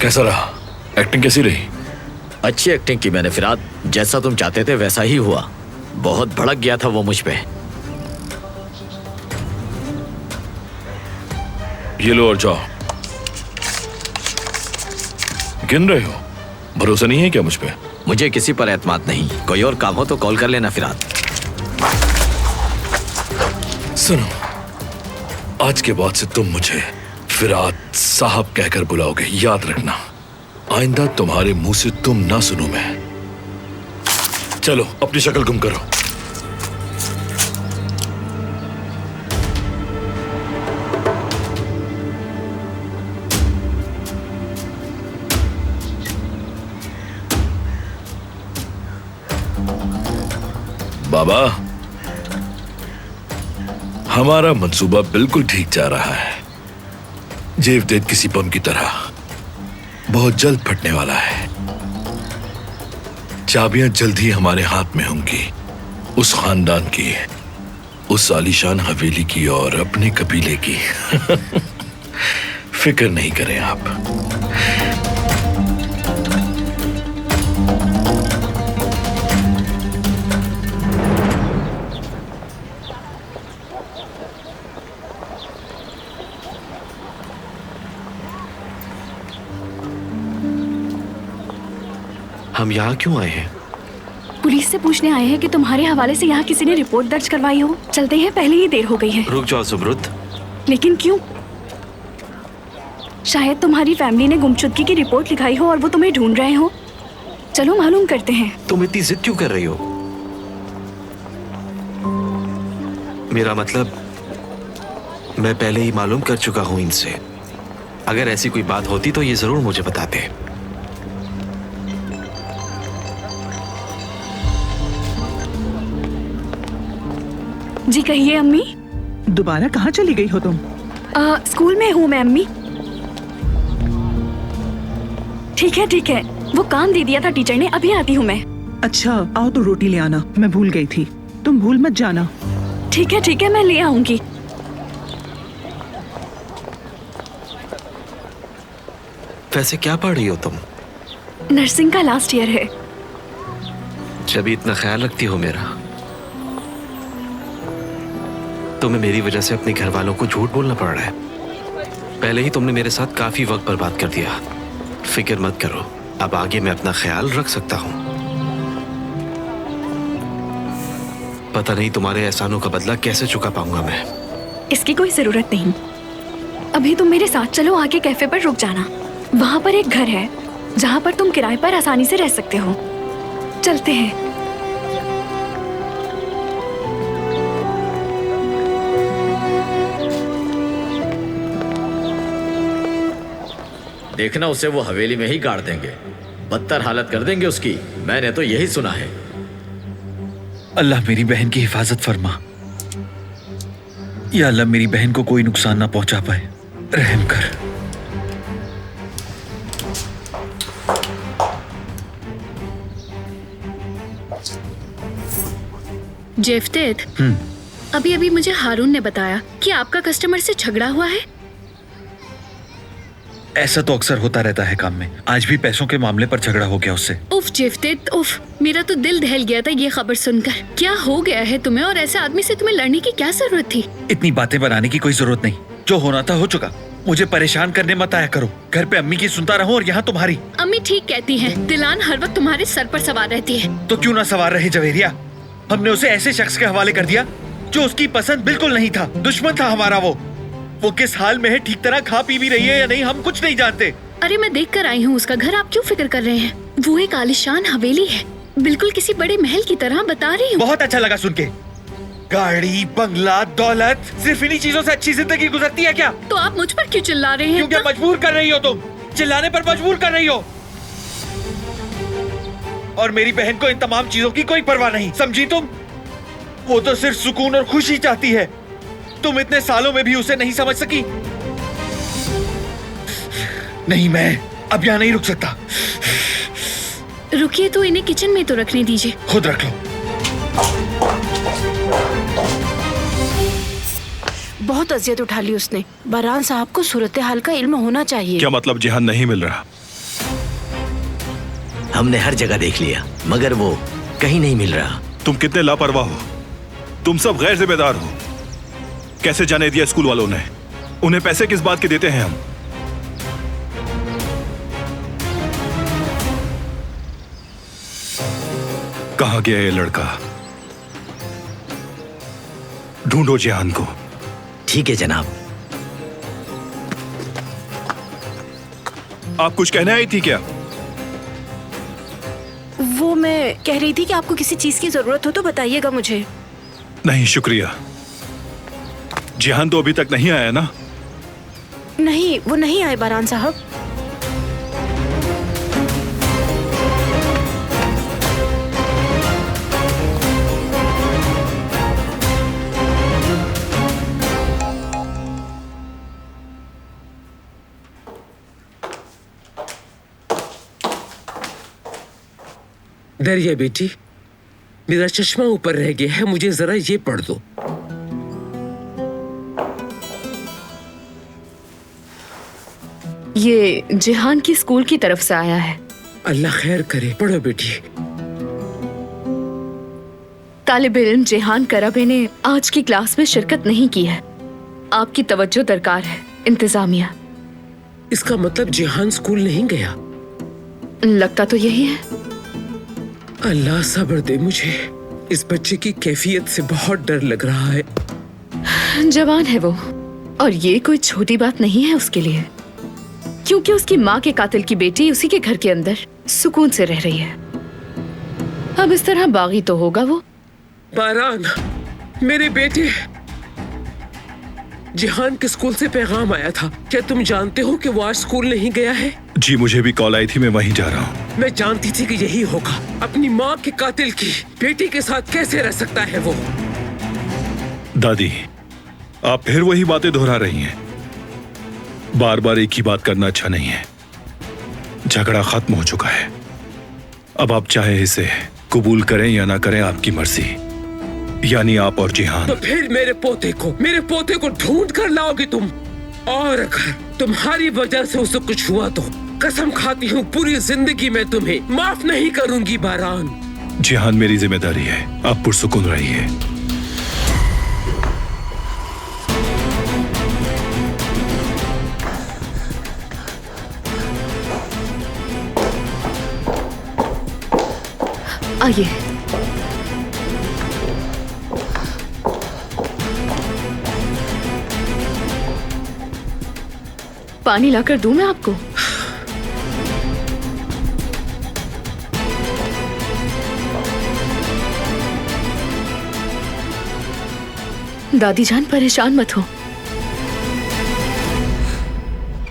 कैसा रहा? एक्टिंग कैसी रही? अच्छी एक्टिंग की मैंने फिराद, जैसा तुम चाहते थे वैसा ही हुआ। बहुत भड़क गया था वो मुझ पे। ये लो और जाओ। गिन रहे हो? भरोसा नहीं है क्या मुझ पे? मुझे किसी पर एतमाद नहीं। कोई और काम हो तो कॉल कर लेना फिराद। सुनो, आज के बाद से तुम मुझे फिराद साहब कहकर बुलाओगे, याद रखना। आइंदा तुम्हारे मुंह से तुम ना सुनूं मैं। चलो अपनी शक्ल गुम करो। बाबा, हमारा मंसूबा बिल्कुल ठीक जा रहा है। जेवदेद किसी बम की तरह बहुत जल्द फटने वाला है। चाबियां जल्द ही हमारे हाथ में होंगी, उस खानदान की, उस आलीशान हवेली की और अपने कबीले की। फिक्र नहीं करें आप। हम यहाँ क्यों आए हैं? पुलिस से पूछने आए हैं कि तुम्हारे हवाले से यहाँ किसी ने रिपोर्ट दर्ज करवाई हो। चलते हैं, पहले ही देर हो गई है। रुक जाओ सुब्रुत। लेकिन क्यों? शायद तुम्हारी फैमिली ने गुमशुदगी की रिपोर्ट लिखाई हो और वो तुम्हें ढूंढ रहे हो। चलो मालूम करते हैं। तुम इतनी जिद क्यों कर रही हो? मेरा मतलब, मैं पहले ही मालूम कर चुका हूं इनसे। अगर ऐसी कोई बात होती तो ये जरूर मुझे बताते। जी कहिए अम्मी। दोबारा कहाँ चली गई हो तुम? स्कूल में हूँ मैं अम्मी। ठीक है, वो काम दे दिया था टीचर ने, अभी आती हूँ मैं। अच्छा आओ तो रोटी ले आना, मैं भूल गई थी। तुम भूल मत जाना। ठीक है, मैं ले आऊंगी। वैसे क्या पढ़ रही हो तुम? नर्सिंग का लास्ट ईयर है। जब इतना ख्याल रखती हो मेरा, तुम्हें मेरी वजह से अपने घर वालों को झूठ बोलना पड़ रहा है। पहले ही तुमने मेरे साथ काफी वक्त बर्बाद कर दिया। फिक्र मत करो, अब आगे मैं अपना ख्याल रख सकता हूँ। पता नहीं तुम्हारे एहसानों का बदला कैसे चुका पाऊंगा मैं। इसकी कोई जरूरत नहीं। अभी तुम मेरे साथ चलो, आगे कैफे पर रुक जाना। वहाँ पर एक घर है जहाँ पर तुम किराए पर आसानी से रह सकते हो। चलते हैं। देखना, उसे वो हवेली में ही गाड़ देंगे, बदतर हालत कर देंगे उसकी। मैंने तो यही सुना है। अल्लाह मेरी बहन की हिफाजत फरमा। या अल्लाह मेरी बहन को कोई नुकसान ना पहुंचा पाए, रहम कर। जेवदेद, अभी अभी मुझे हारून ने बताया कि आपका कस्टमर से झगड़ा हुआ है। ऐसा तो अक्सर होता रहता है काम में। आज भी पैसों के मामले पर झगड़ा हो गया उससे। उफ जेवदेद उफ, मेरा तो दिल दहल गया था ये खबर सुनकर। क्या हो गया है तुम्हें, और ऐसे आदमी से तुम्हें लड़ने की क्या जरूरत थी? इतनी बातें बनाने की कोई जरूरत नहीं। जो होना था हो चुका। मुझे परेशान करने मत आया करो। घर पे अम्मी की सुनता रहूं और यहाँ तुम्हारी। अम्मी ठीक कहती हैं, दिलान हर वक्त तुम्हारे सर पर सवार रहती है। तो क्यों ना सवार रहे जवेरिया। हमने उसे ऐसे शख्स के हवाले कर दिया जो उसकी पसंद बिल्कुल नहीं था। दुश्मन था हमारा वो किस हाल में है, ठीक तरह खा पी भी रही है या नहीं, हम कुछ नहीं जानते। अरे मैं देख कर आई हूँ उसका घर, आप क्यों फिक्र कर रहे हैं? वो एक आलीशान हवेली है, बिल्कुल किसी बड़े महल की तरह, बता रही हूँ। बहुत अच्छा लगा सुन के। गाड़ी, बंगला, दौलत, सिर्फ इन्हीं चीजों से अच्छी जिंदगी गुजरती है क्या? तो आप मुझ पर क्यों चिल्ला रहे हैं? क्योंकि मजबूर कर रही हो तुम। चिल्लाने पर मजबूर कर रही हो। और मेरी बहन को इन तमाम चीजों की कोई परवाह नहीं, समझी तुम? वो तो सिर्फ सुकून और खुशी चाहती है। तुम इतने सालों में भी उसे नहीं समझ सकी। नहीं, मैं अब यहाँ नहीं रुक सकता। रुकिए तो इन्हें किचन में तो रखने दीजिए। खुद रख लो। बहुत अजियत उठा ली उसने। बरहान साहब को सूरत हाल का इल्म होना चाहिए। क्या मतलब? जिहान नहीं मिल रहा? हमने हर जगह देख लिया मगर वो कहीं नहीं मिल रहा। तुम कितने लापरवाह हो, तुम सब गैर जिम्मेदार हो। कैसे जाने दिया स्कूल वालों ने? उन्हें पैसे किस बात के देते हैं हम? कहां गया ये लड़का? ढूंढो जिहान को। ठीक है जनाब। आप कुछ कहने आई थी क्या? वो मैं कह रही थी कि आपको किसी चीज की जरूरत हो तो बताइएगा मुझे। नहीं शुक्रिया। जिहान तो अभी तक नहीं आया ना? नहीं, वो नहीं आए बारान साहब। दरिया बेटी, मेरा चश्मा ऊपर रह गया है, मुझे जरा ये पढ़ दो। ये जिहान की स्कूल की तरफ से आया है। अल्लाह खैर करे, पढ़ो बेटी। तालिब इल्म जिहान कराबे ने आज की क्लास में शिरकत नहीं की है। आपकी तवज्जो दरकार है इंतजामिया। इसका मतलब जिहान स्कूल नहीं गया? लगता तो यही है। अल्लाह सब्र दे मुझे। इस बच्चे की कैफियत से बहुत डर लग रहा है। जवान है वो, और ये कोई छोटी बात नहीं है उसके लिए, क्योंकि उसकी माँ के कातिल की बेटी उसी के घर के अंदर सुकून से रह रही है। अब इस तरह बागी तो होगा वो। बारान, मेरे बेटे, जिहान के स्कूल से पैगाम आया था। क्या तुम जानते हो कि वो आज स्कूल नहीं गया है? जी मुझे भी कॉल आई थी, मैं वहीं जा रहा हूँ। मैं जानती थी कि यही होगा। अपनी माँ के कातिल की बेटी के साथ कैसे रह सकता है वो? दादी, आप फिर वही बातें दोहरा रही हैं। बार बार एक ही बात करना अच्छा नहीं है। झगड़ा खत्म हो चुका है। अब आप चाहे इसे कबूल करें या ना करें, आपकी मर्जी। यानी आप और जिहान। तो फिर मेरे पोते को ढूंढ कर लाओगी तुम? और अगर तुम्हारी वजह से उसे कुछ हुआ तो कसम खाती हूँ पूरी जिंदगी में तुम्हें माफ नहीं करूंगी बारान। जिहान मेरी जिम्मेदारी है, आप पुरसुकून रहिए। आइए। पानी लाकर दूं मैं आपको? दादी जान परेशान मत हो,